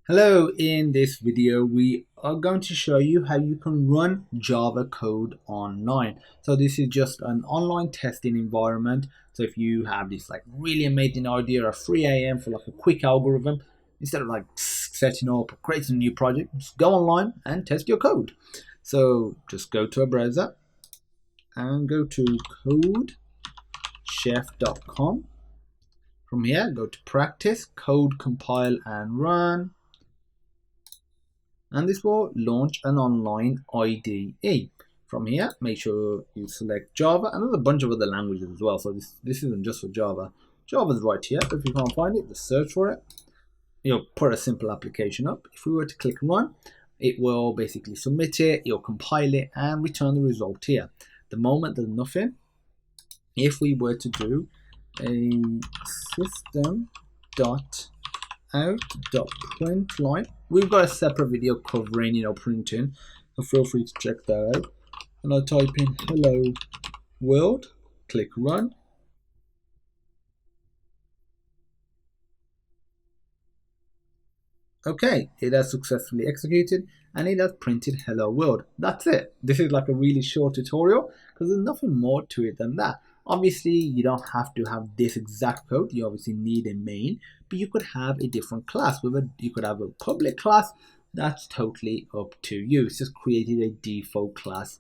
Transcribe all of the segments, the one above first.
Hello, in this video we are going to show you how you can run Java code online. So this is just an online testing environment. So if you have this really amazing idea at 3 a.m. for a quick algorithm, instead of setting up or creating a new project, just go online and test your code. So just go to a browser and go to codechef.com. From here, go to practice, code, compile and run. And this will launch an online IDE. From here, make sure you select Java and there's a bunch of other languages as well. So this isn't just for Java. Java's right here. If you can't find it, just search for it. You'll put a simple application up. If we were to click run, it will basically submit it, you'll compile it and return the result here. The moment there's nothing, if we were to do a system.out.println, we've got a separate video covering printing, so feel free to check that out. And I'll type in hello world, click run. Okay, it has successfully executed and it has printed hello world. That's it. This is a really short tutorial because there's nothing more to it than that. Obviously, you don't have to have this exact code. You obviously need a main, but you could have a different class. You could have a public class. That's totally up to you. It's just created a default class,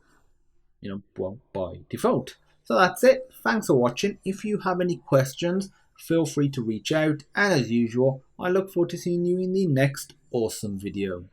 by default. So that's it. Thanks for watching. If you have any questions, feel free to reach out. And as usual, I look forward to seeing you in the next awesome video.